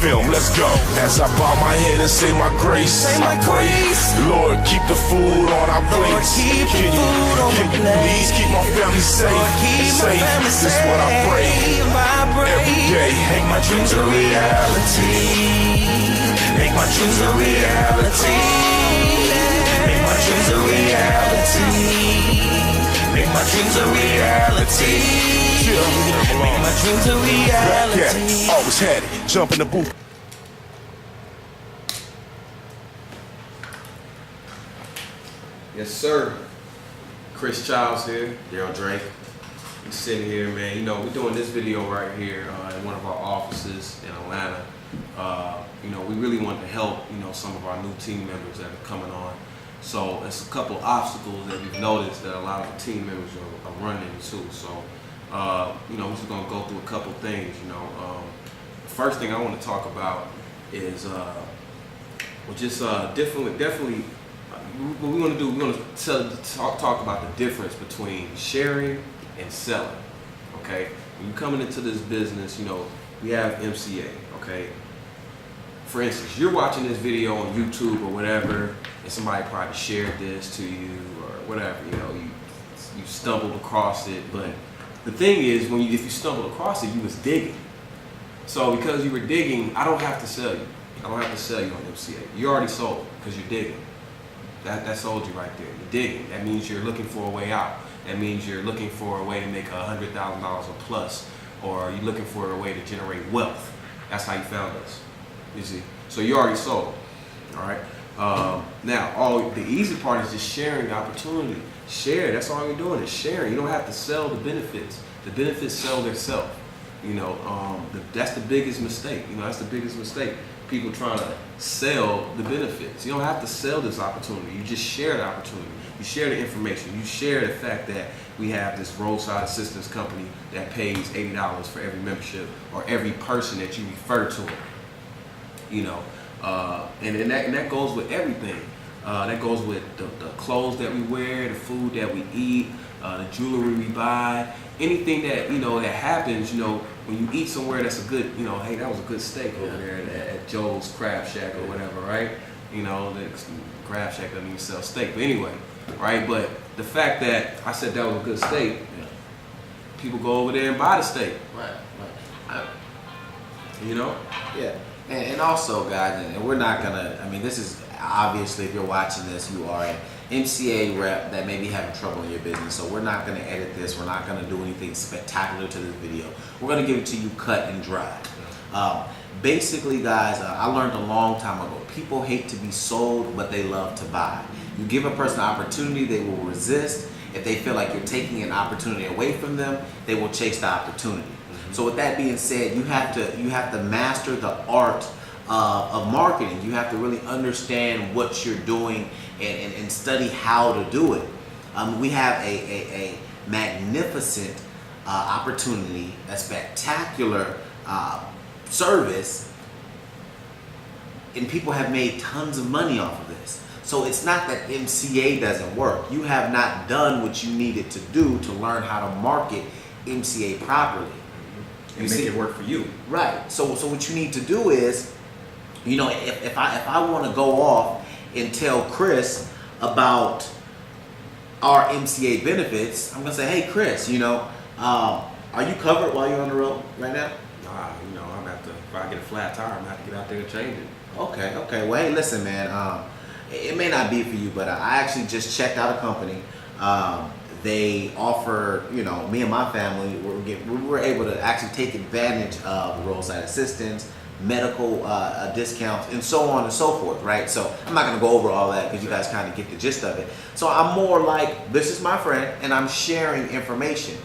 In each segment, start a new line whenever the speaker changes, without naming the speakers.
film, let's go. As I bow my head and say my grace, I pray, Lord, keep the food on our plates. Can you please keep my family safe? This is what I pray every day. Make my dreams a reality. Make my dreams a reality. Make my dreams a reality. Make my dreams a reality. Make my dreams a reality. Always had it. Jump in the booth.
Yes, sir. Chris Childs here. Daryl Drake. We sitting here, man. You know, we're doing this video right here in one of our offices in Atlanta. You know, we really want to help, you know, some of our new team members that are coming on. So it's a couple of obstacles that we've noticed that a lot of the team members are running into. So, you know, we're just gonna go through a couple things. You know, the first thing I want to talk about is, definitely. What we want to do, we want to talk about the difference between sharing and selling. Okay, when you're coming into this business, you know, we have MCA. Okay, for instance, you're watching this video on YouTube or whatever, and somebody probably shared this to you or whatever. You know, you stumbled across it, but the thing is, if you stumbled across it, you was digging. So because you were digging, I don't have to sell you. I don't have to sell you on MCA. You already sold because you're digging. That sold you right there. You're digging. That means you're looking for a way out. That means you're looking for a way to make $100,000 or plus, or you're looking for a way to generate wealth. That's how you found us. You see. So you already sold. All right. Now, the easy part is just sharing the opportunity. Share. That's all you're doing is sharing. You don't have to sell the benefits. The benefits sell themselves. You know, that's the biggest mistake. You know, that's the biggest mistake. People trying to sell the benefits. You don't have to sell this opportunity. You just share the opportunity. You share the information. You share the fact that we have this roadside assistance company that pays $80 for every membership or every person that you refer to. You know, and that goes with everything. That goes with the clothes that we wear, the food that we eat, the jewelry we buy, anything that, you know, that happens, you know, when you eat somewhere that's a good, you know, hey, that was a good steak over there at Joe's Crab Shack or whatever, right? You know, the Crab Shack doesn't even sell steak, but anyway, right? But the fact that I said that was a good steak, people go over there and buy the steak.
Right.
You know?
Yeah. And also, guys, and we're not gonna, I mean, this is obviously, if you're watching this, you are an MCA rep that may be having trouble in your business. So we're not gonna edit this. We're not gonna do anything spectacular to this video. We're gonna give it to you cut and dry. Basically, guys, I learned a long time ago, people hate to be sold, but they love to buy. You give a person an opportunity, they will resist. If they feel like you're taking an opportunity away from them, they will chase the opportunity. So with that being said, you have to master the art of marketing. You have to really understand what you're doing and study how to do it. We have a magnificent opportunity, a spectacular service, and people have made tons of money off of this. So it's not that MCA doesn't work. You have not done what you needed to do to learn how to market MCA properly.
And make it work for you.
Right. So what you need to do is, you know, if I want to go off and tell Chris about our MCA benefits, I'm gonna say, hey Chris, you know, are you covered while you're on the road right now?
Nah, you know, I'm gonna have to, if I get a flat tire, I'm gonna have to get out there and change it.
Okay. Well, hey, listen, man. It may not be for you, but I actually just checked out a company. They offer, you know, me and my family, we were able to actually take advantage of roadside assistance, medical discounts, and so on and so forth, right? So I'm not going to go over all that because you guys kind of get the gist of it. So I'm more like, this is my friend, and I'm sharing information.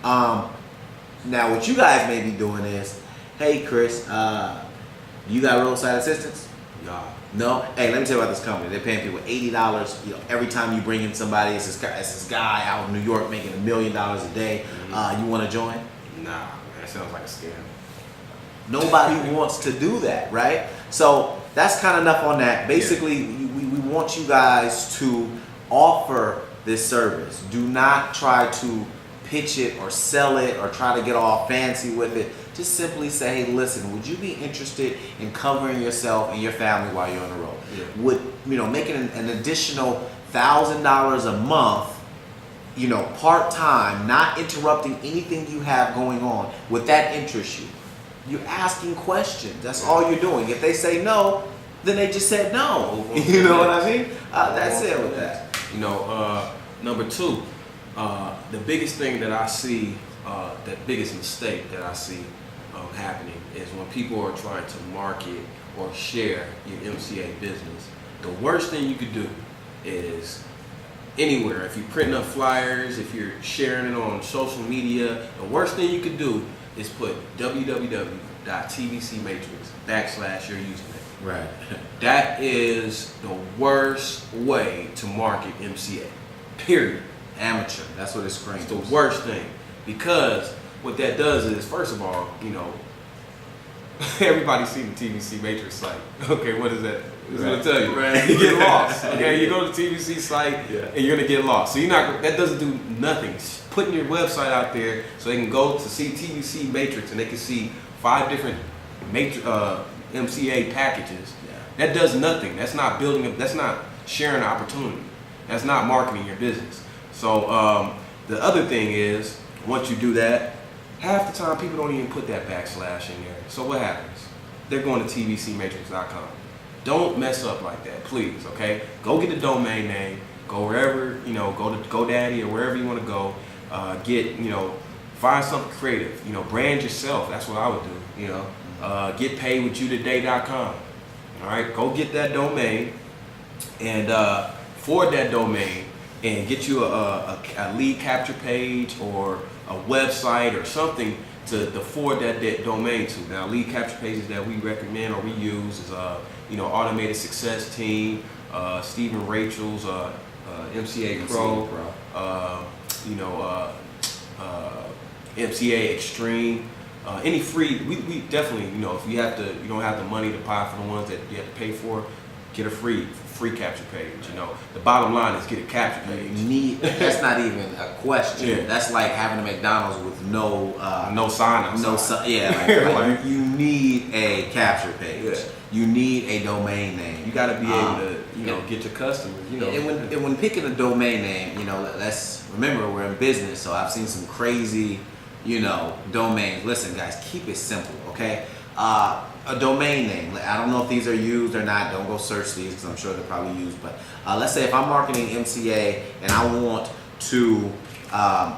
Now, what you guys may be doing is, hey, Chris, you got roadside assistance? No? Hey, let me tell you about this company. They're paying people $80, you know, every time you bring in somebody. It's this guy out in New York making $1 million a day. You want to join?
Nah, that sounds like a scam.
Nobody wants to do that, right? So that's kind of enough on that. Basically, we want you guys to offer this service. Do not try to pitch it or sell it or try to get all fancy with it. Just simply say, hey, listen, would you be interested in covering yourself and your family while you're on the road?
Yeah.
Would, making an additional $1,000 a month, part-time, not interrupting anything you have going on, would that interest you? You're asking questions. That's all you're doing. If they say no, then they just said no. You know what I mean? That's it with that.
Number two, the biggest thing that I see, the biggest mistake that I see happening is when people are trying to market or share your MCA business. The worst thing you could do is anywhere. If you're printing up flyers, if you're sharing it on social media, the worst thing you could do is put www.tvcmatrix / your username.
Right.
That is the worst way to market MCA. Period.
Amateur. That's what it screams.
It's the worst thing, because what that does is, first of all, everybody's seen the TVC Matrix site. Okay, what is that? It's gonna tell you.
Right.
You get lost. Okay, you go to the TVC site and you're gonna get lost. So that doesn't do nothing. It's putting your website out there so they can go to see TVC Matrix and they can see 5 different MCA packages. Yeah. That does nothing. That's not building. That's not sharing an opportunity. That's not marketing your business. So the other thing is, once you do that, half the time people don't even put that / in there. So what happens? They're going to tvcmatrix.com. Don't mess up like that, please. Okay, go get a domain name. Go wherever, go to GoDaddy or wherever you want to go. Find something creative. Brand yourself. That's what I would do. Get paid with youtoday.com. All right, go get that domain and forward that domain and get you a lead capture page or a website or something to forward that domain to. Now, lead capture pages that we recommend or we use is Automated Success Team, Stephen Rachel's MCA Pro, MCA Extreme. Any free, we definitely, if you don't have the money to buy for the ones that you have to pay for, get a free capture page. The bottom line is get a capture page.
That's not even a question.
Yeah.
That's like having a McDonald's with no
sign up.
You need a capture page. Yeah. You need a domain name.
You got to be able to, get your customers.
And when picking a domain name, let's remember we're in business, so I've seen some crazy, domains. Listen, guys, keep it simple, okay? A domain name. I don't know if these are used or not. Don't go search these because I'm sure they're probably used. But let's say if I'm marketing MCA and I want to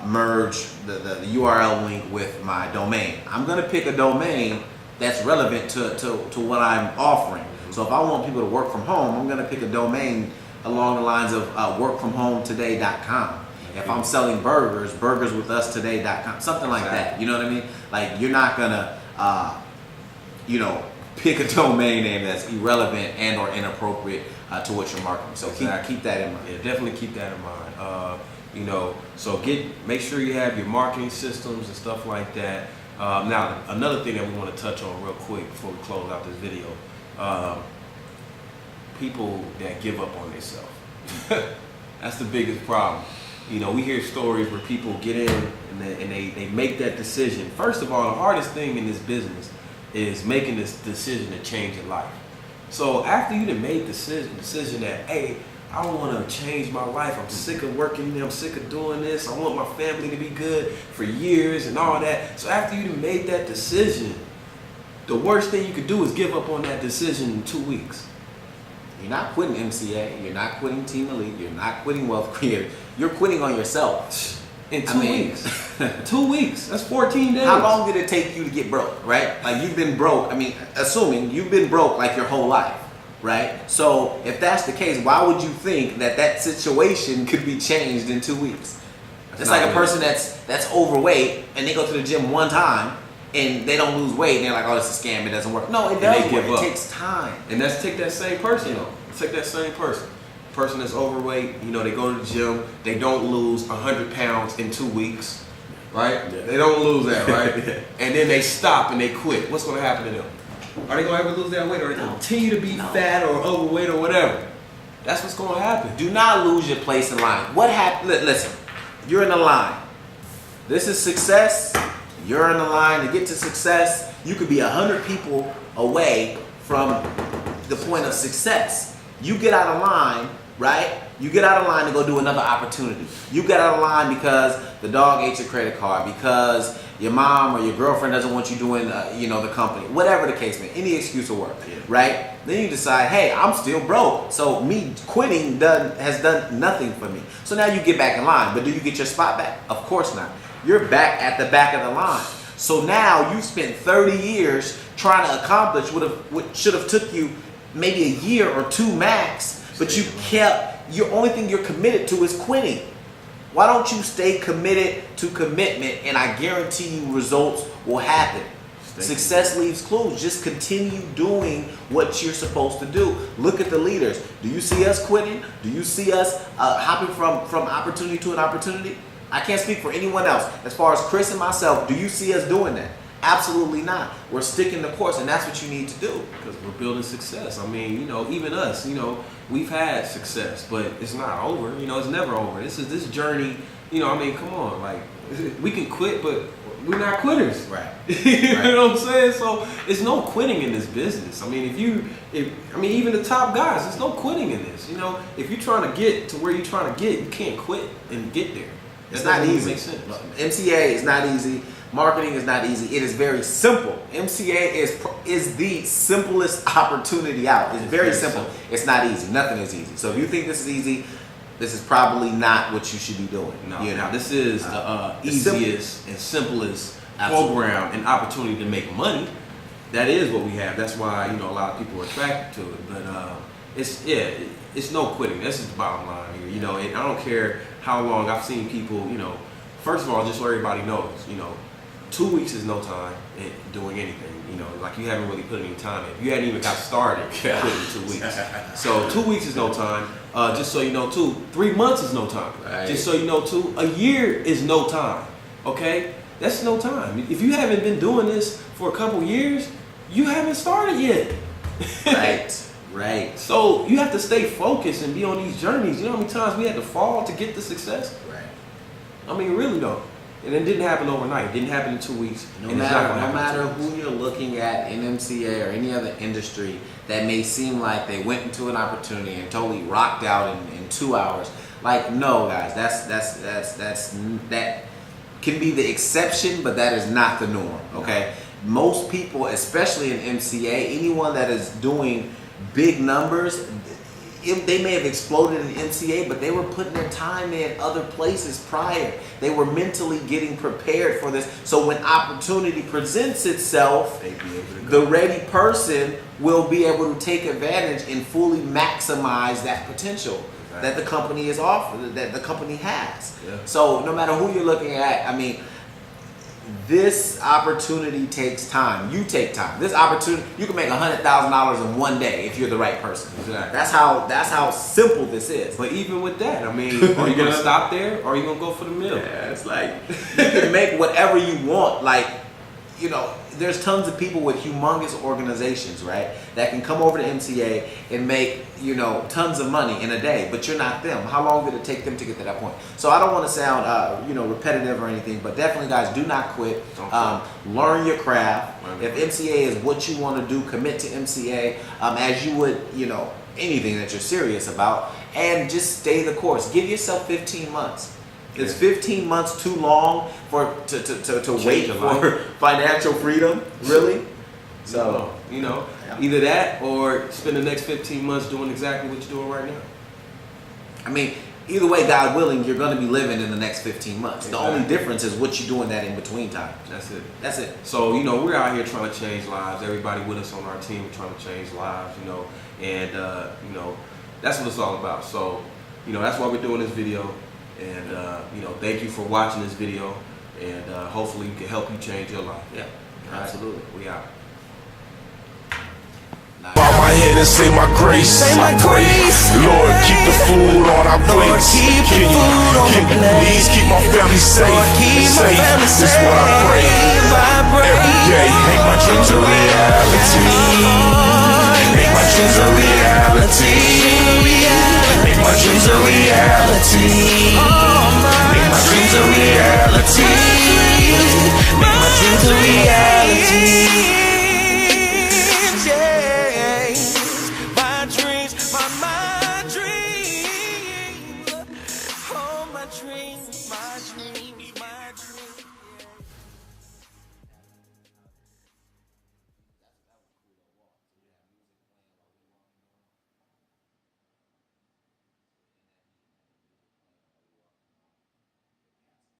merge the URL link with my domain, I'm going to pick a domain that's relevant to what I'm offering. So if I want people to work from home, I'm going to pick a domain along the lines of workfromhometoday.com. If I'm selling burgerswithustoday.com, something like that. You know what I mean? Like, you're not going to pick a domain name that's irrelevant and or inappropriate to what you're marketing. So keep that in mind.
Yeah, definitely keep that in mind. So make sure you have your marketing systems and stuff like that. Now, another thing that we want to touch on real quick before we close out this video, people that give up on themselves. That's the biggest problem. We hear stories where people get in and they make that decision. First of all, the hardest thing in this business is making this decision to change your life. So after you done made the decision that, hey, I want to change my life. I'm sick of working. I'm sick of doing this. I want my family to be good for years and all that. So after you done made that decision, the worst thing you could do is give up on that decision in 2 weeks.
You're not quitting MCA. You're not quitting Team Elite. You're not quitting Wealth Creative. You're quitting on yourself.
In 2 weeks. 2 weeks. That's 14 days.
How long did it take you to get broke, right? Like, you've been broke. Assuming you've been broke like your whole life, right? So if that's the case, why would you think that situation could be changed in 2 weeks? It's like a person that's overweight and they go to the gym one time and they don't lose weight and they're like, oh, it's a scam, it doesn't work. No, it does work. It takes time.
And take that same person though. Take that same person that's overweight, they go to the gym, they don't lose 100 pounds in 2 weeks, right? Yeah. They don't lose that, right? Yeah. And then they stop and they quit. What's going to happen to them? Are they going to ever lose that weight, or they continue to be fat or overweight or whatever? That's what's going to happen.
Do not lose your place in line. What happened? Listen, you're in a line. This is success. You're in the line to get to success. You could be 100 people away from the point of success. You get out of line, right? You get out of line to go do another opportunity. You get out of line because the dog ate your credit card, because your mom or your girlfriend doesn't want you doing, the company, whatever the case may be, any excuse will work, right? Then you decide, hey, I'm still broke, so me quitting has done nothing for me. So now you get back in line, but do you get your spot back? Of course not. You're back at the back of the line. So now you spent 30 years trying to accomplish what should have took you maybe a year or two max, but your only thing you're committed to is quitting. Why don't you stay committed to commitment, and I guarantee you results will happen. Success leaves clues. Just continue doing what you're supposed to do. Look at the leaders. Do you see us quitting? Do you see us hopping from opportunity to an opportunity? I can't speak for anyone else. As far as Chris and myself, do you see us doing that? Absolutely not. We're sticking the course, and that's what you need to do.
Because we're building success. I mean, even us, we've had success, but it's not over. It's never over. This journey, come on. Like, we can quit, but we're not quitters.
Right.
You know what I'm saying? So it's no quitting in this business. I mean, even the top guys, there's no quitting in this. If you're trying to get to where you're trying to get, you can't quit and get there.
It's not easy.
Makes sense.
MCA is not easy. Marketing is not easy. It is very simple. MCA is the simplest opportunity out. It's very simple. It's not easy. Nothing is easy. So if you think this is easy, this is probably not what you should be doing.
No, this is the easiest and simplest program and opportunity to make money. That is what we have. That's why a lot of people are attracted to it. But it's no quitting. This is the bottom line here. And I don't care how long I've seen people. First of all, just so everybody knows, 2 weeks is no time in doing anything. Like you haven't really put any time in. You hadn't even got started putting 2 weeks. So 2 weeks is no time. Just so you know, too, 3 months is no time.
Right.
Just so you know, too, a year is no time. Okay, that's no time. If you haven't been doing this for a couple years, you haven't started yet.
Right.
So you have to stay focused and be on these journeys. You know how many times we had to fall to get the success?
Right.
I mean, really though. And it didn't happen overnight. It didn't happen in 2 weeks.
No matter who you're looking at in MCA or any other industry that may seem like they went into an opportunity and totally rocked out in 2 hours. Like, no, guys, that can be the exception, but that is not the norm. Okay, most people, especially in MCA, anyone that is doing big numbers, they may have exploded in MCA, but they were putting their time in other places prior. They were mentally getting prepared for this. So when opportunity presents itself, the ready person will be able to take advantage and fully maximize that potential that the company is offering, that the company has.
Yeah.
So no matter who you're looking at, I mean, this opportunity takes time. You take time. This opportunity, you can make $100,000 in 1 day if you're the right person.
Exactly.
That's how simple this is.
But even with that, I mean, are you gonna stop there, or are you gonna go for the mill?
Yeah, it's like you can make whatever you want. Like, there's tons of people with humongous organizations, right, that can come over to MCA and make, tons of money in a day, but you're not them. How long did it take them to get to that point? So I don't want to sound, repetitive or anything, but definitely, guys, do not quit. Learn your craft. If MCA is what you want to do, commit to MCA as you would, anything that you're serious about, and just stay the course. Give yourself 15 months. Is 15 months too long to wait for financial freedom? Really? So,
either that or spend the next 15 months doing exactly what you're doing right now.
I mean, either way, God willing, you're going to be living in the next 15 months.
Exactly.
The only difference is what you're doing that in between time.
That's it.
So,
we're out here trying to change lives. Everybody with us on our team are trying to change lives, and, that's what it's all about. So, that's why we're doing this video. And, thank you for watching this video. And hopefully we can help you change your life.
Yeah, absolutely.
We out.
Bow my head and say my grace. Lord, keep the food on our plates. Can you please keep my family safe? This is what I pray every day. Make my dreams a reality. Make my dreams a reality. Make my dreams a reality. Make my dreams a reality. reality. My dreams, oh my dreams, my dreams.